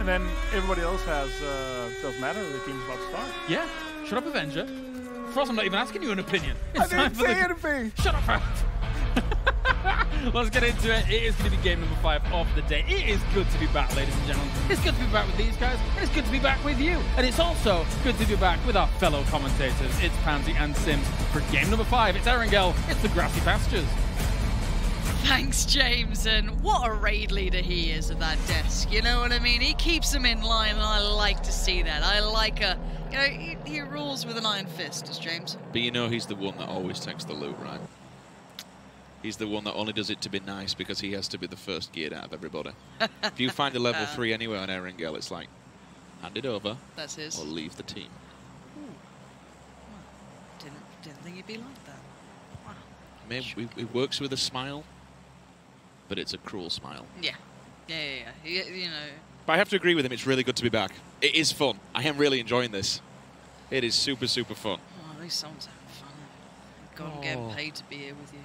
And then everybody else has, doesn't matter, the team's about to start. Yeah. Shut up, Avenger. Frost, I'm not even asking you an opinion. It's I didn't say anything. Shut up, Frost. Let's get into it. It is going to be game number 5 of the day. It is good to be back, ladies and gentlemen. It's good to be back with these guys, and it's good to be back with you. And it's also good to be back with our fellow commentators. It's Pansy and Sims for game number 5. It's Erangel. It's the Grassy Pastures. Thanks, James, and what a raid leader he is at that desk. You know what I mean? He keeps them in line, and I like to see that. I like a, you know, he rules with an iron fist, does James. But you know he's the one that always takes the loot, right? He's the one that only does it to be nice because he has to be the first geared out of everybody. If you find a level 3 anywhere on Erangel, it's like, hand it over. That's his. Or leave the team. Ooh. Well, didn't think he'd be like that. Wow. Maybe it works with a smile, but it's a cruel smile. Yeah. You know. But I have to agree with him, it's really good to be back. It is fun. I am really enjoying this. It is super, super fun. Oh, at least someone's having fun. God, I'm getting paid to be here with you.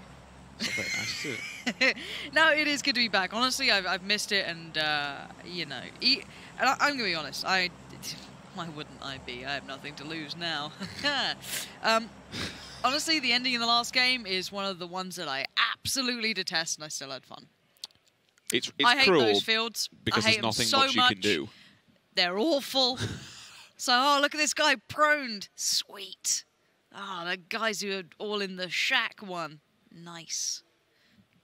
That's very nice, isn't it? No, it is good to be back. Honestly, I've missed it, and you know, and I'm gonna be honest. Why wouldn't I be? I have nothing to lose now. Honestly, the ending in the last game is one of the ones that I absolutely detest, and I still had fun. It's I hate cruel those fields because I hate there's nothing them so much you can do. They're awful. So, oh, look at this guy proned. Sweet. Ah, the guys who are all in the shack one. Nice.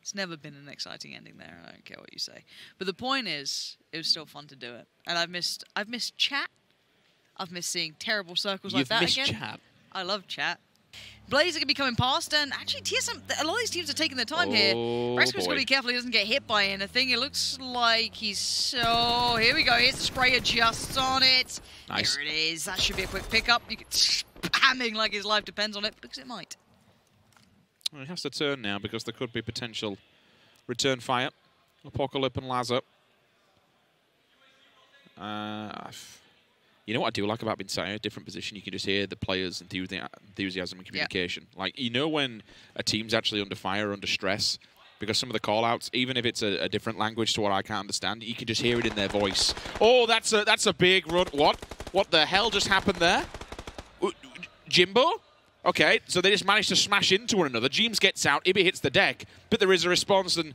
It's never been an exciting ending there. I don't care what you say. But the point is, it was still fun to do it. And I've missed chat. I've missed seeing terrible circles like that again. You've missed chat. I love chat. Blaze are going to be coming past, and actually TSM, a lot of these teams are taking their time here. Rescue's got to be careful he doesn't get hit by anything. It looks like he's so... Here we go. Here's the spray, adjusts on it. Nice. There it is. That should be a quick pickup. You could spamming like his life depends on it, because it might. Well, he has to turn now because there could be potential return fire. Apocalypse and Lazar. You know what I do like about being sat in a different position? You can just hear the players' enthusiasm and communication. Yeah. Like, you know when a team's actually under fire, under stress, because some of the call-outs, even if it's a different language to what I can't understand, you can just hear it in their voice. Oh, that's a big run. What? What the hell just happened there? Jimbo? Okay, so they just managed to smash into one another. Jeems gets out, Ibby hits the deck, but there is a response, and...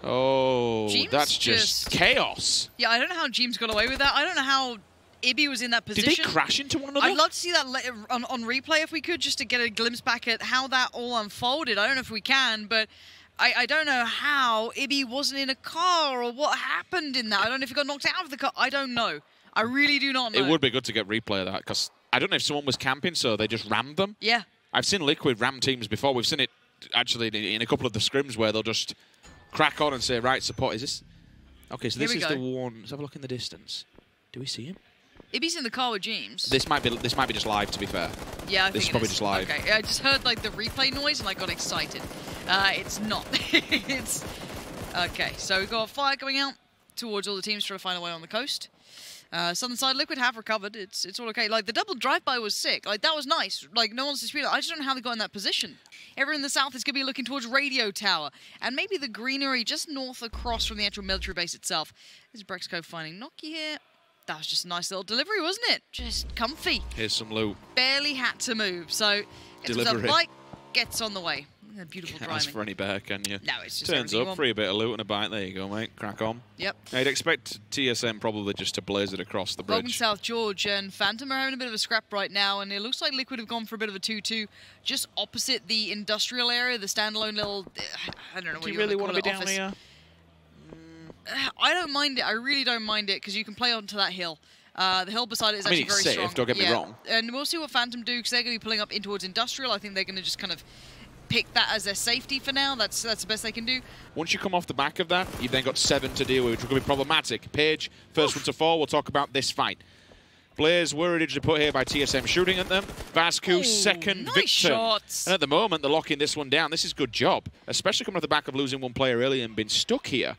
Oh, Jeems that's just chaos. Yeah, I don't know how Jeems got away with that. I don't know how Ibby was in that position. Did they crash into one another? I'd love to see that on replay if we could, just to get a glimpse back at how that all unfolded. I don't know if we can, but I don't know how Ibby wasn't in a car or what happened in that. I don't know if he got knocked out of the car. I don't know. I really do not know. It would be good to get replay of that, because I don't know if someone was camping, so they just rammed them. Yeah. I've seen Liquid ram teams before. We've seen it actually in a couple of the scrims where they'll just crack on and say, right, support. Is this? Okay, so this is the one. Let's have a look in the distance. Do we see him? Ibby's in the car with Jeems. This might be just live, to be fair. Yeah, I think this is probably just live. Okay, I just heard like the replay noise and I got excited. It's not. It's okay. So we've got fire going out towards all the teams trying to find a way on the coast. Southern side, Liquid have recovered. It's all okay. Like, the double drive-by was sick. Like, that was nice. Like, no one's disputing it. I just don't know how they got in that position. Everyone in the south is going to be looking towards Radio Tower. And maybe the greenery just north across from the actual military base itself. This is Brexco finding Noki here. That was just a nice little delivery, wasn't it? Just comfy. Here's some loot. Barely had to move. So, gets himself a bike, gets on the way. Beautiful driving. Can't ask for any better, can you? No, it's just turns up, free a bit of loot and a bite. There you go, mate. Crack on. Yep. I'd expect TSM probably just to blaze it across the bridge. Logan South George and Phantom are having a bit of a scrap right now, and it looks like Liquid have gone for a bit of a 2-2 just opposite the industrial area, the standalone little... I don't know what you really want to be down here? I don't mind it. I really don't mind it, because you can play onto that hill. The hill beside it is actually very strong. Don't get me wrong. And we'll see what Phantom do, because they're going to be pulling up in towards industrial. I think they're going to just kind of pick that as their safety for now. That's the best they can do. Once you come off the back of that, you've then got 7 to deal with, which will be problematic. Page, first one to fall. We'll talk about this fight. Blaze were originally put here by TSM shooting at them. Vascu, second nice victim. Shots. And at the moment, they're locking this one down. This is good job, especially coming off the back of losing one player early and being stuck here.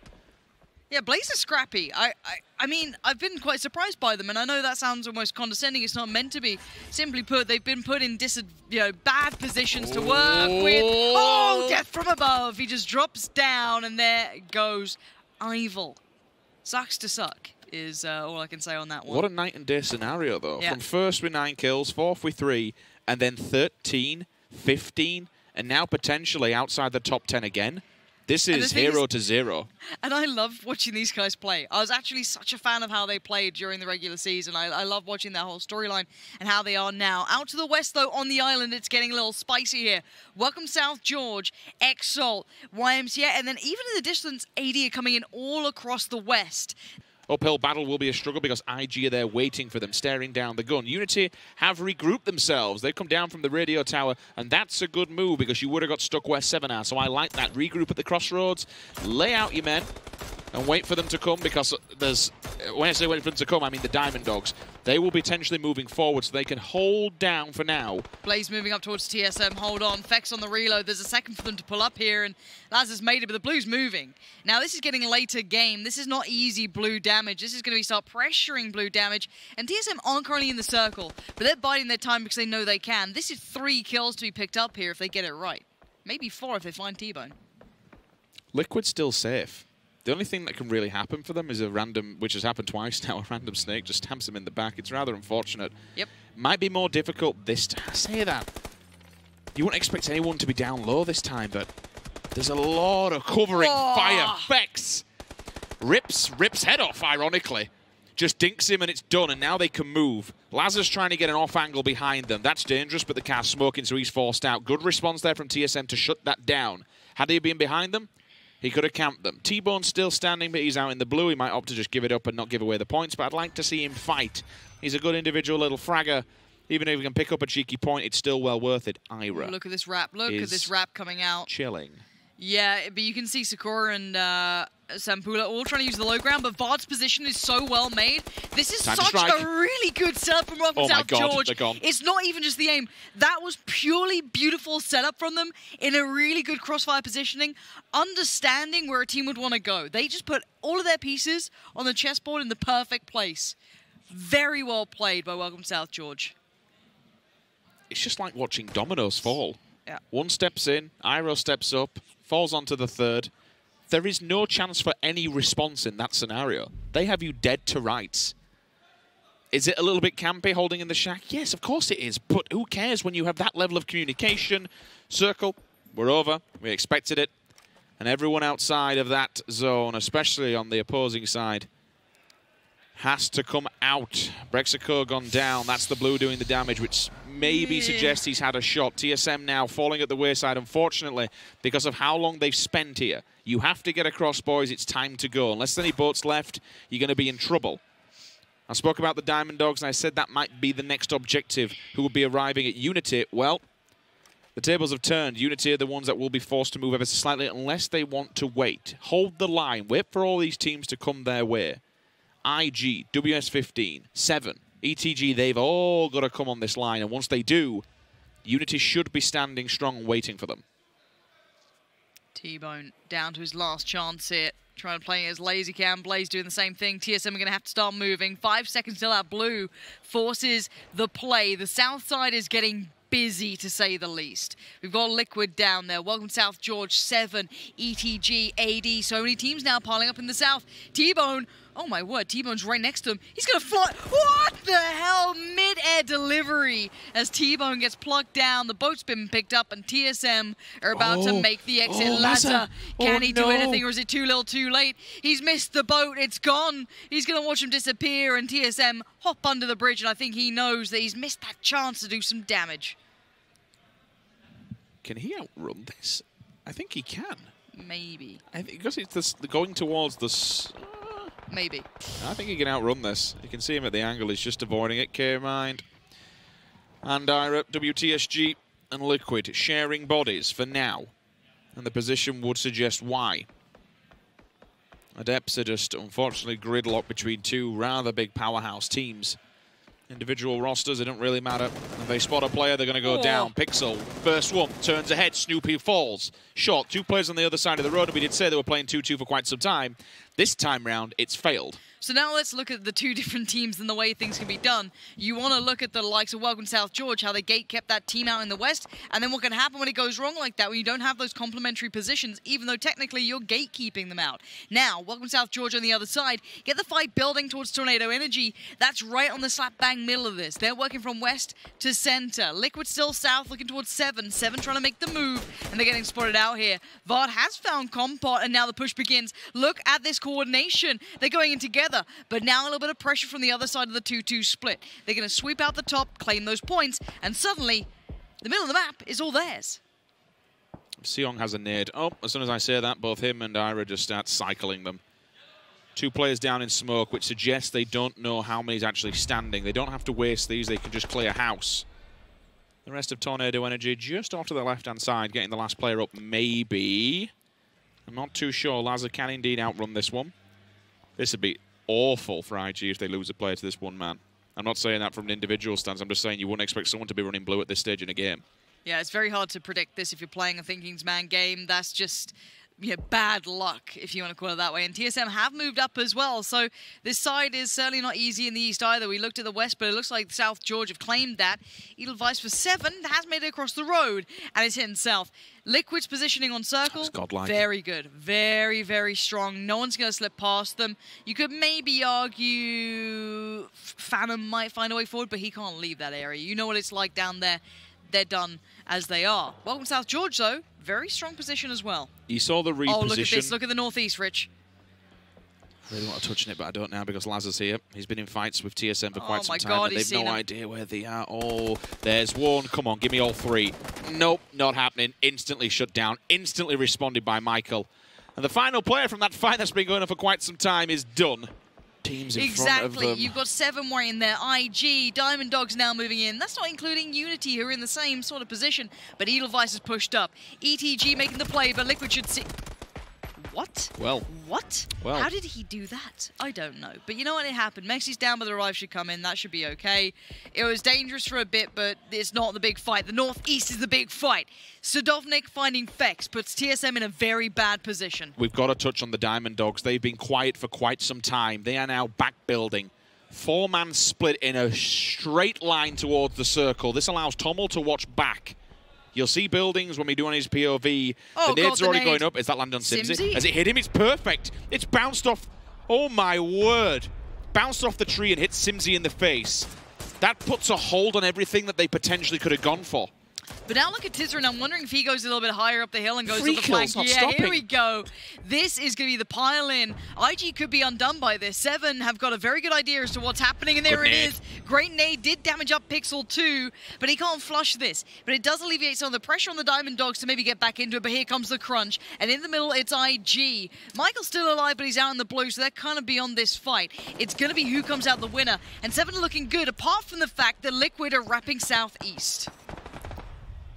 Yeah, Blaze is scrappy. I mean, I've been quite surprised by them, and I know that sounds almost condescending. It's not meant to be. Simply put, they've been put in bad positions to work with. Oh, death from above. He just drops down, and there goes Ival. Sucks to suck. is all I can say on that one. What a night and day scenario, though. Yeah. From first with 9 kills, fourth with 3, and then 13, 15, and now potentially outside the top 10 again. This is hero to zero. And I love watching these guys play. I was actually such a fan of how they played during the regular season. I love watching their whole storyline and how they are now. Out to the west, though, on the island, it's getting a little spicy here. Welcome South George, Exalt, YMCA, and then even in the distance, AD are coming in all across the west. Uphill battle will be a struggle because IG are there waiting for them, staring down the gun. Unity have regrouped themselves. They've come down from the radio tower, and that's a good move because you would have got stuck where 7 are. So I like that. Regroup at the crossroads, lay out your men, and wait for them to come because there's... When I say wait for them to come, I mean the Diamond Dogs. They will be potentially moving forward so they can hold down for now. Blaze moving up towards TSM. Hold on. Fex on the reload. There's a second for them to pull up here, and Laz has made it, but the Blue's moving. Now, this is getting later game. This is not easy Blue damage. This is going to be start pressuring Blue damage, and TSM aren't currently in the circle, but they're biding their time because they know they can. This is 3 kills to be picked up here if they get it right. Maybe 4 if they find T-Bone. Liquid's still safe. The only thing that can really happen for them is a random, which has happened twice now, a random snake just stamps them in the back. It's rather unfortunate. Yep. Might be more difficult this time. I say that. You wouldn't expect anyone to be down low this time, but there's a lot of covering fire. Fex rips head off, ironically. Just dinks him and it's done, and now they can move. Lazar's trying to get an off angle behind them. That's dangerous, but the car's smoking, so he's forced out. Good response there from TSM to shut that down. Had he been behind them, he could have camped them. T-Bone's still standing, but he's out in the blue. He might opt to just give it up and not give away the points, but I'd like to see him fight. He's a good individual little fragger. Even if he can pick up a cheeky point, it's still well worth it. Ira. Look at this wrap. Look at this wrap coming out. Chilling. Yeah, but you can see Sakura and Sampula all trying to use the low ground, but Vard's position is so well made. This is such a really good setup from Welcome South George. It's not even just the aim. That was purely beautiful setup from them in a really good crossfire positioning, understanding where a team would want to go. They just put all of their pieces on the chessboard in the perfect place. Very well played by Welcome South George. It's just like watching dominoes fall. Yeah. One steps in, Iro steps up, falls onto the third. There is no chance for any response in that scenario. They have you dead to rights. Is it a little bit campy holding in the shack? Yes, of course it is. But who cares when you have that level of communication? Circle, we're over. We expected it. And everyone outside of that zone, especially on the opposing side, has to come out. Brexico gone down. That's the blue doing the damage, which maybe suggests he's had a shot. TSM now falling at the wayside, unfortunately, because of how long they've spent here. You have to get across, boys. It's time to go. Unless there's any boats left, you're going to be in trouble. I spoke about the Diamond Dogs, and I said that might be the next objective, who will be arriving at Unity. Well, the tables have turned. Unity are the ones that will be forced to move ever so slightly unless they want to wait. Hold the line. Wait for all these teams to come their way. IG, WS15, 7, ETG, they've all got to come on this line. And once they do, Unity should be standing strong and waiting for them. T-Bone down to his last chance here. Trying to play as lazy can. Blaze doing the same thing. TSM are going to have to start moving. 5 seconds till out. Blue forces the play. The south side is getting busy, to say the least. We've got Liquid down there. Welcome South George, 7, ETG, AD. So many teams now piling up in the south. T-Bone, oh my word, T-Bone's right next to him. He's going to fly. What the hell? Mid-air delivery as T-Bone gets plucked down. The boat's been picked up and TSM are about to make the exit. Lazar, can he do anything or is it too little too late? He's missed the boat. It's gone. He's going to watch him disappear and TSM hop under the bridge, and I think he knows that he's missed that chance to do some damage. Can he outrun this? I think he can. Maybe. I think because it's going towards the... Maybe. I think he can outrun this. You can see him at the angle. He's just avoiding it. K-Mind and Ira, WTSG and Liquid sharing bodies for now. And the position would suggest why. Adepts are just unfortunately gridlocked between two rather big powerhouse teams. Individual rosters, it don't really matter. If they spot a player, they're going to go down. Pixel, first one, turns ahead. Snoopy falls. Short, 2 players on the other side of the road, and we did say they were playing 2-2 for quite some time. This time round, it's failed. So now let's look at the two different teams and the way things can be done. You want to look at the likes of Welcome South George, how they gate kept that team out in the west, and then what can happen when it goes wrong like that, when you don't have those complementary positions, even though technically you're gatekeeping them out. Now, Welcome South George on the other side, get the fight building towards Tornado Energy. That's right on the slap bang middle of this. They're working from west to center. Liquid still south, looking towards 7. 7 trying to make the move, and they're getting spotted out here. Vard has found Compot, and now the push begins. Look at this coordination. They're going in together. But now a little bit of pressure from the other side of the 2-2 split. They're going to sweep out the top, claim those points, and suddenly the middle of the map is all theirs. Seong has a nade. Oh, as soon as I say that, both him and Ira just start cycling them. 2 players down in smoke, which suggests they don't know how many's actually standing. They don't have to waste these, they can just clear house. The rest of Tornado Energy just off to the left-hand side, getting the last player up, maybe. I'm not too sure. Lazar can indeed outrun this one. This would be awful for IG if they lose a player to this one man. I'm not saying that from an individual stance. I'm just saying you wouldn't expect someone to be running blue at this stage in a game. Yeah, it's very hard to predict this if you're playing a Thinking's Man game. That's just bad luck, if you want to call it that way. And TSM have moved up as well, so this side is certainly not easy in the east either. We looked at the west, but it looks like South George have claimed that. Edelweiss for 7 has made it across the road, and it's hitting south. Liquid's positioning on circle, very good. Very, very strong. No one's going to slip past them. You could maybe argue Phantom might find a way forward, but he can't leave that area. You know what it's like down there. They're done as they are. Welcome South George, though. Very strong position as well. You saw the reposition. Oh, look at this. Look at the northeast, Rich. Really want to touch on it, but I don't now because Lazar's here. He's been in fights with TSM for quite some time, God, and they've no idea where they are. Oh, there's one. Come on, give me all 3. Nope, not happening. Instantly shut down. Instantly responded by Michael. And the final player from that fight that's been going on for quite some time is done. Teams in front of them. Exactly. You've got 7 waiting there. IG, Diamond Dogs now moving in. That's not including Unity, who are in the same sort of position. But Edelweiss is pushed up. ETG making the play, but Liquid should see... What? Well. What? Well. How did he do that? I don't know. But you know what? It happened. Mexi's down, but the revive should come in. That should be okay. It was dangerous for a bit, but it's not the big fight. The northeast is the big fight. Sadovnik finding Fex puts TSM in a very bad position. We've got to touch on the Diamond Dogs. They've been quiet for quite some time. They are now back building. 4-man split in a straight line towards the circle. This allows Tommel to watch back. You'll see buildings when we do on his POV. Oh, the nade's already going up. Is that landed on Simsy? Has it hit him? It's perfect. It's bounced off. Oh, my word. Bounced off the tree and hit Simsy in the face. That puts a hold on everything that they potentially could have gone for. But now look at Tizzer, and I'm wondering if he goes a little bit higher up the hill and goes up the flank. Yeah, here we go. This is going to be the pile-in. IG could be undone by this. 7 have got a very good idea as to what's happening, and there it is. Great nade did damage up Pixel too, but he can't flush this. But it does alleviate some of the pressure on the Diamond Dogs to maybe get back into it, but here comes the crunch. And in the middle, it's IG. Michael's still alive, but he's out in the blue, so they're kind of beyond this fight. It's going to be who comes out the winner. And 7 are looking good, apart from the fact that Liquid are wrapping southeast.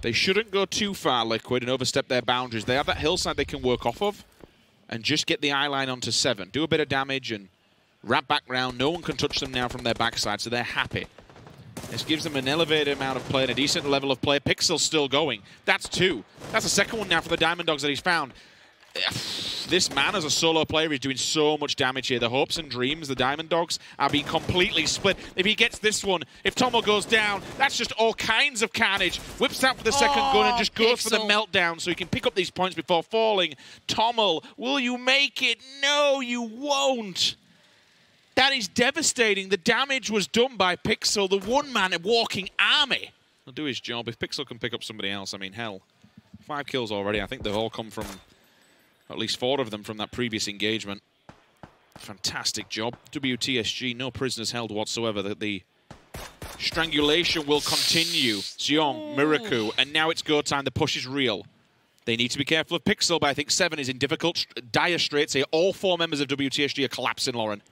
They shouldn't go too far, Liquid, and overstep their boundaries. They have that hillside they can work off of and just get the eye line onto 7. Do a bit of damage and wrap back round. No one can touch them now from their backside, so they're happy. This gives them an elevated amount of play and a decent level of play. Pixel's still going. That's 2. That's the second one now for the Diamond Dogs that he's found. This man, as a solo player, is doing so much damage here. The hopes and dreams, the Diamond Dogs, are being completely split. If he gets this one, if Tommel goes down, that's just all kinds of carnage. Whips out for the second gun and just goes for the meltdown so he can pick up these points before falling. Tommel, will you make it? No, you won't. That is devastating. The damage was done by Pixel, the one-man walking army. He'll do his job. If Pixel can pick up somebody else, I mean, hell. 5 kills already. I think they've all come from... at least 4 of them from that previous engagement. Fantastic job. WTSG, no prisoners held whatsoever. The strangulation will continue. Xiong, Miraku, and now it's go time. The push is real. They need to be careful of Pixel, but I think 7 is in difficult, dire straits here. All 4 members of WTSG are collapsing, Lauren.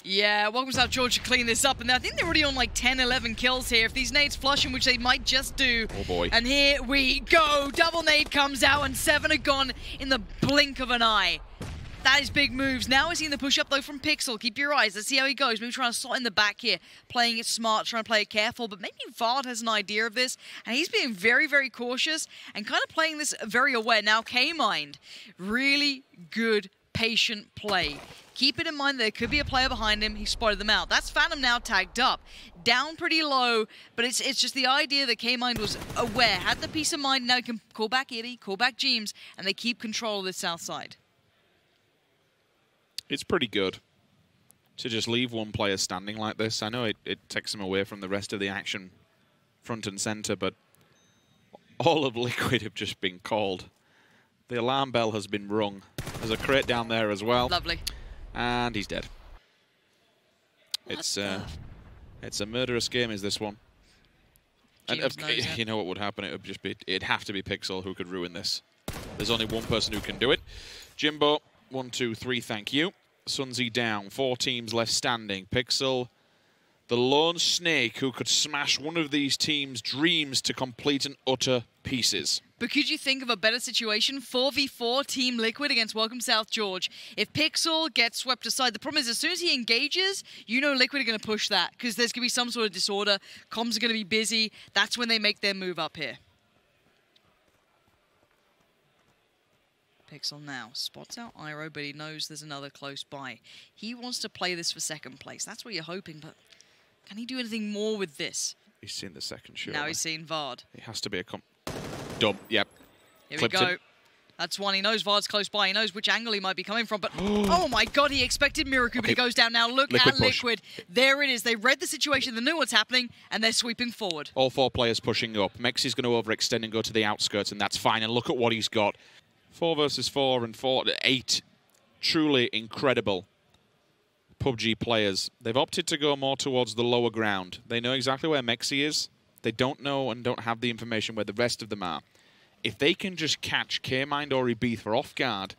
Yeah, welcome South George to clean this up. And I think they're already on like 10, 11 kills here. If these nades flush in, which they might just do. Oh boy. And here we go. Double nade comes out and 7 are gone in the blink of an eye. That is big moves. Now we're seeing the push up though from Pixel. Keep your eyes. Let's see how he goes. Maybe trying to slot in the back here. Playing it smart, trying to play it careful. But maybe Vard has an idea of this. And he's being very, very cautious and kind of playing this very aware. Now K-Mind, really good patient play. Keep it in mind there could be a player behind him. He spotted them out. That's Phantom now tagged up. Down pretty low, but it's just the idea that K-Mind was aware, had the peace of mind, now he can call back Ibby, call back Jeems, and they keep control of the south side. It's pretty good to just leave one player standing like this. I know it takes him away from the rest of the action front and center, but all of Liquid have just been called. The alarm bell has been rung. There's a crate down there as well. Lovely. And he's dead. It's a murderous game, is this one? And you know what would happen? It'd have to be Pixel who could ruin this. There's only one person who can do it. Jimbo, 1, 2, 3, thank you. Sunzi down, 4 teams left standing. Pixel, the lone snake who could smash one of these teams' dreams to complete and utter pieces. But could you think of a better situation? 4v4 Team Liquid against Welcome South George. If Pixel gets swept aside, the problem is as soon as he engages, you know Liquid are going to push that because there's going to be some sort of disorder. Comms are going to be busy. That's when they make their move up here. Pixel now spots out Iroh, but he knows there's another close by. He wants to play this for second place. That's what you're hoping, but can he do anything more with this? He's seen the second shot. Now he's seen Vard. It has to be a dump. Yep. Here we go. That's one. He knows Vard's close by. He knows which angle he might be coming from. But, oh my God, he expected Miraku, but he goes down now. Look at Liquid. There it is. They read the situation, they knew what's happening, and they're sweeping forward. All 4 players pushing up. Mexi's going to overextend and go to the outskirts, and that's fine. And look at what he's got. 4 versus 4 and 8. Truly incredible PUBG players. They've opted to go more towards the lower ground. They know exactly where Mexi is. They don't know and don't have the information where the rest of them are. If they can just catch K-Mind or Ibiza off guard,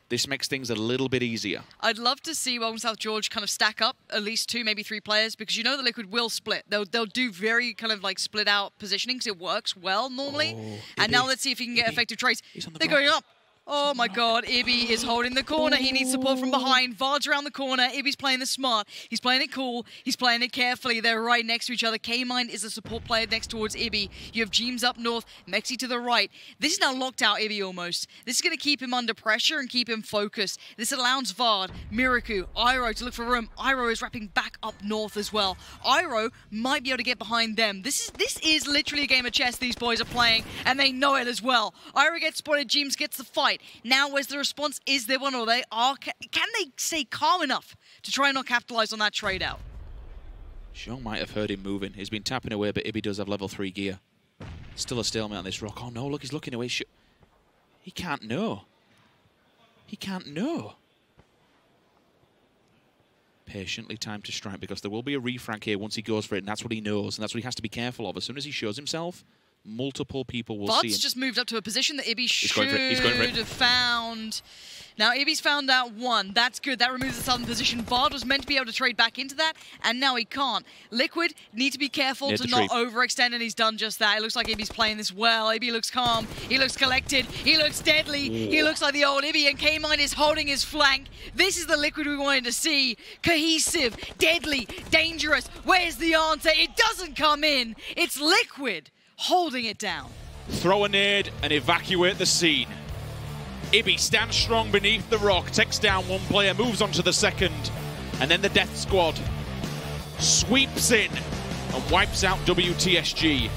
this makes things a little bit easier. I'd love to see Welcome South George kind of stack up at least 2, maybe 3 players, because you know the Liquid will split. They'll do very kind of like split out positioning because it works well normally. And now let's see if he can get effective trades. They're going up. Oh my God, Ibby is holding the corner. He needs support from behind. Vard's around the corner. Ibby's playing this smart. He's playing it cool. He's playing it carefully. They're right next to each other. K-Mind is a support player next towards Ibby. You have Jeems up north, Mexi to the right. This is now locked out Ibby almost. This is going to keep him under pressure and keep him focused. This allows Vard, Miraku, Iroh to look for room. Iroh is wrapping back up north as well. Iroh might be able to get behind them. This is literally a game of chess these boys are playing, and they know it as well. Iroh gets spotted. Jeems gets the fight. Now, where's the response? Is there one, or they are? Can they stay calm enough to try and not capitalize on that trade out? Xiong might have heard him moving. He's been tapping away, but Ibby does have level 3 gear. Still a stalemate on this rock. Oh no, look, he's looking away. He can't know. He can't know. Patiently time to strike, because there will be a refrag here once he goes for it, and that's what he knows, and that's what he has to be careful of. As soon as he shows himself, multiple people will see him. Vard's just moved up to a position that Ibby should have found. Now, Ibby's found out 1. That's good. That removes the southern position. Vard was meant to be able to trade back into that, and now he can't. Liquid need to be careful to not overextend, and he's done just that. It looks like Ibby's playing this well. Ibby looks calm. He looks collected. He looks deadly. Ooh. He looks like the old Ibby, and K-Mind is holding his flank. This is the Liquid we wanted to see. Cohesive, deadly, dangerous. Where's the answer? It doesn't come in. It's Liquid holding it down. Throw a nade and evacuate the scene. Ibby stands strong beneath the rock, takes down 1 player, moves on to the second, and then the death squad sweeps in and wipes out WTSG.